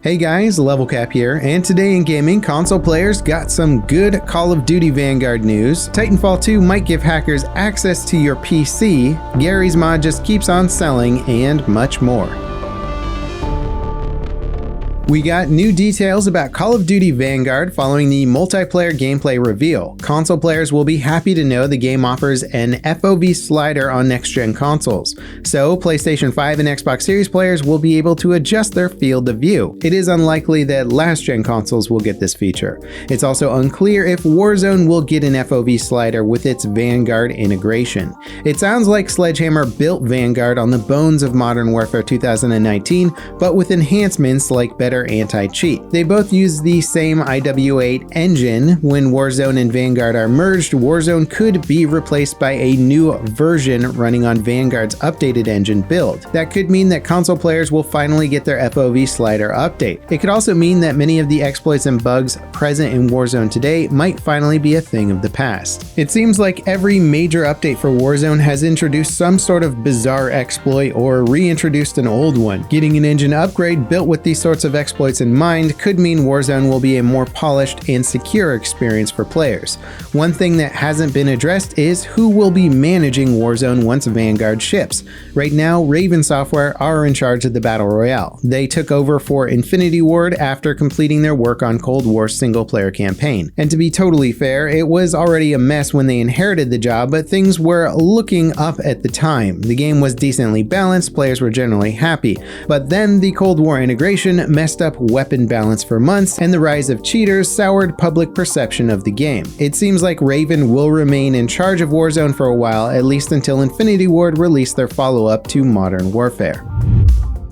Hey guys, Level Cap here, and today in gaming, console players got some good Call of Duty Vanguard news, Titanfall 2 might give hackers access to your PC, Garry's mod just keeps on selling, and much more. We got new details about Call of Duty Vanguard following the multiplayer gameplay reveal. Console players will be happy to know the game offers an FOV slider on next-gen consoles, so PlayStation 5 and Xbox Series players will be able to adjust their field of view. It is unlikely that last-gen consoles will get this feature. It's also unclear if Warzone will get an FOV slider with its Vanguard integration. It sounds like Sledgehammer built Vanguard on the bones of Modern Warfare 2019, but with enhancements like better anti-cheat. They both use the same IW8 engine. When Warzone and Vanguard are merged, Warzone could be replaced by a new version running on Vanguard's updated engine build. That could mean that console players will finally get their FOV slider update. It could also mean that many of the exploits and bugs present in Warzone today might finally be a thing of the past. It seems like every major update for Warzone has introduced some sort of bizarre exploit or reintroduced an old one. Getting an engine upgrade built with these sorts of exploits in mind could mean Warzone will be a more polished and secure experience for players. One thing that hasn't been addressed is who will be managing Warzone once Vanguard ships. Right now, Raven Software are in charge of the Battle Royale. They took over for Infinity Ward after completing their work on Cold War's single-player campaign. And to be totally fair, it was already a mess when they inherited the job, but things were looking up at the time. The game was decently balanced, players were generally happy. But then the Cold War integration messed up weapon balance for months, and the rise of cheaters soured public perception of the game. It seems like Raven will remain in charge of Warzone for a while, at least until Infinity Ward release their follow-up to Modern Warfare.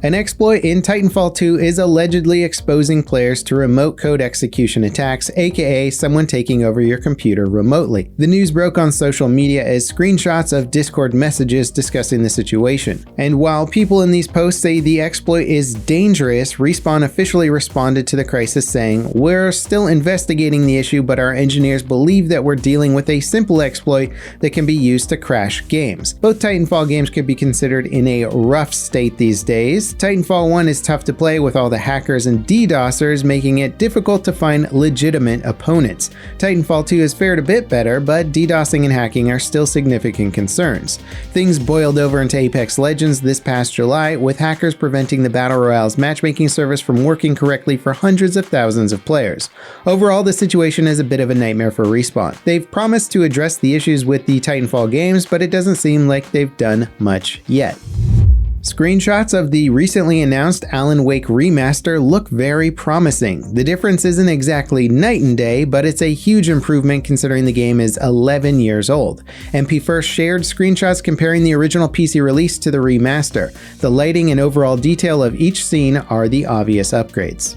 An exploit in Titanfall 2 is allegedly exposing players to remote code execution attacks, aka someone taking over your computer remotely. The news broke on social media as screenshots of Discord messages discussing the situation. And while people in these posts say the exploit is dangerous, Respawn officially responded to the crisis saying, "We're still investigating the issue, but our engineers believe that we're dealing with a simple exploit that can be used to crash games." Both Titanfall games could be considered in a rough state these days. Titanfall 1 is tough to play with all the hackers and DDoSers making it difficult to find legitimate opponents. Titanfall 2 has fared a bit better, but DDoSing and hacking are still significant concerns. Things boiled over into Apex Legends this past July, with hackers preventing the Battle Royale's matchmaking service from working correctly for hundreds of thousands of players. Overall, the situation is a bit of a nightmare for Respawn. They've promised to address the issues with the Titanfall games, but it doesn't seem like they've done much yet. Screenshots of the recently announced Alan Wake Remaster look very promising. The difference isn't exactly night and day, but it's a huge improvement considering the game is 11 years old. MP First shared screenshots comparing the original PC release to the remaster. The lighting and overall detail of each scene are the obvious upgrades.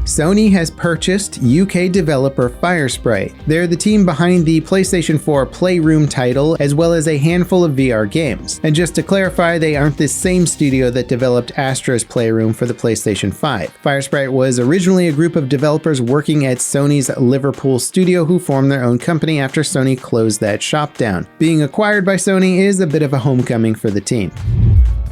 Sony has purchased UK developer Firespray. They're the team behind the PlayStation 4 Playroom title, as well as a handful of VR games. And just to clarify, they aren't the same studio that developed Astra's Playroom for the PlayStation 5. Firespray was originally a group of developers working at Sony's Liverpool studio who formed their own company after Sony closed that shop down. Being acquired by Sony is a bit of a homecoming for the team.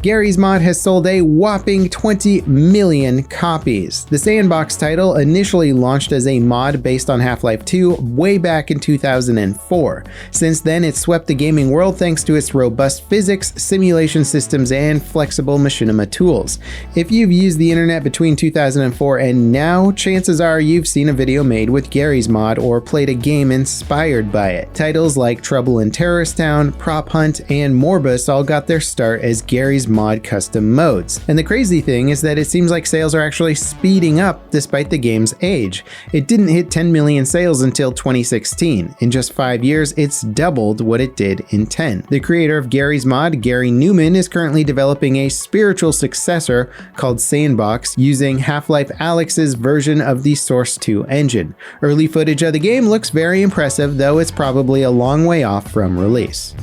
Garry's mod has sold a whopping 20 million copies. The Sandbox title initially launched as a mod based on Half-Life 2 way back in 2004. Since then, it's swept the gaming world thanks to its robust physics, simulation systems, and flexible machinima tools. If you've used the internet between 2004 and now, chances are you've seen a video made with Garry's mod or played a game inspired by it. Titles like Trouble in Terrorist Town, Prop Hunt, and Morbus all got their start as Garry's mod custom modes. And the crazy thing is that it seems like sales are actually speeding up despite the game's age. It didn't hit 10 million sales until 2016. In just 5 years, it's doubled what it did in 10. The creator of Garry's mod, Garry Newman, is currently developing a spiritual successor called Sandbox using Half-Life Alyx's version of the Source 2 engine. Early footage of the game looks very impressive, though it's probably a long way off from release.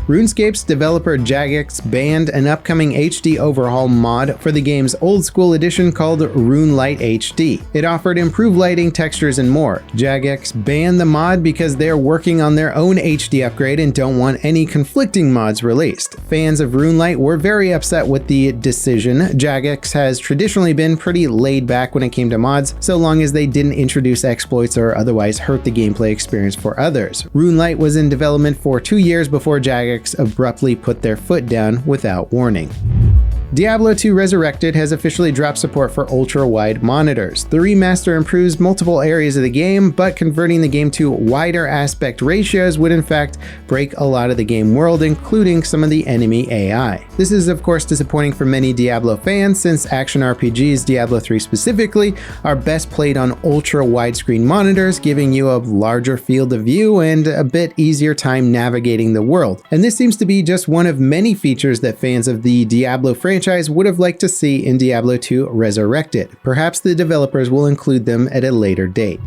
RuneScape's developer Jagex banned an upcoming HD overhaul mod for the game's old school edition called RuneLight HD. It offered improved lighting, textures, and more. Jagex banned the mod because they're working on their own HD upgrade and don't want any conflicting mods released. Fans of RuneLight were very upset with the decision. Jagex has traditionally been pretty laid back when it came to mods, so long as they didn't introduce exploits or otherwise hurt the gameplay experience for others. RuneLight was in development for 2 years before Jagex abruptly put their foot down without warning. Diablo 2 Resurrected has officially dropped support for ultra-wide monitors. The remaster improves multiple areas of the game, but converting the game to wider aspect ratios would in fact break a lot of the game world, including some of the enemy AI. This is of course disappointing for many Diablo fans, since action RPGs, Diablo 3 specifically, are best played on ultra-widescreen monitors, giving you a larger field of view and a bit easier time navigating the world. And this seems to be just one of many features that fans of the Diablo franchise would have liked to see in Diablo 2 Resurrected. Perhaps the developers will include them at a later date.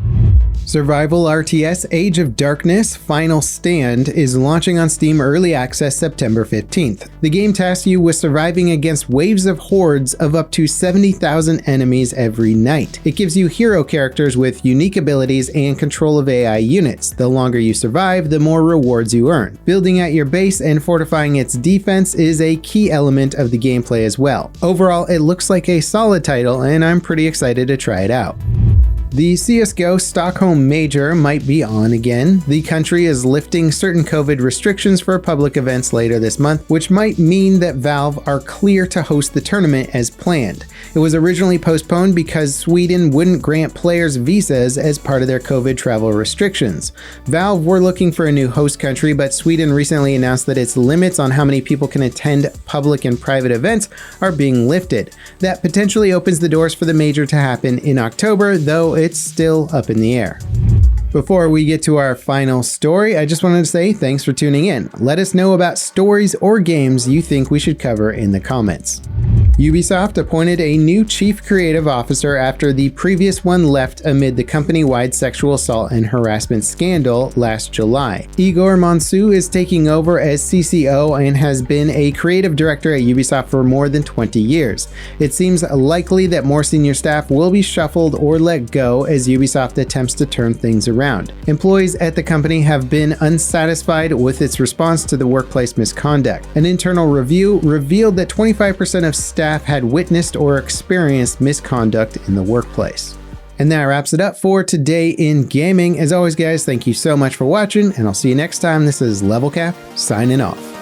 Survival RTS Age of Darkness Final Stand is launching on Steam Early Access September 15th. The game tasks you with surviving against waves of hordes of up to 70,000 enemies every night. It gives you hero characters with unique abilities and control of AI units. The longer you survive, the more rewards you earn. Building out your base and fortifying its defense is a key element of the gameplay as well. Overall, it looks like a solid title, and I'm pretty excited to try it out. The CSGO Stockholm Major might be on again. The country is lifting certain COVID restrictions for public events later this month, which might mean that Valve are clear to host the tournament as planned. It was originally postponed because Sweden wouldn't grant players visas as part of their COVID travel restrictions. Valve were looking for a new host country, but Sweden recently announced that its limits on how many people can attend public and private events are being lifted. That potentially opens the doors for the major to happen in October, though it's still up in the air. Before we get to our final story, I just wanted to say thanks for tuning in. Let us know about stories or games you think we should cover in the comments. Ubisoft appointed a new chief creative officer after the previous one left amid the company-wide sexual assault and harassment scandal last July. Igor Monsu is taking over as CCO and has been a creative director at Ubisoft for more than 20 years. It seems likely that more senior staff will be shuffled or let go as Ubisoft attempts to turn things around. Employees at the company have been unsatisfied with its response to the workplace misconduct. An internal review revealed that 25% of staff had witnessed or experienced misconduct in the workplace. And that wraps it up for today in gaming. As always, guys, thank you so much for watching, and I'll see you next time. This is Level Cap signing off.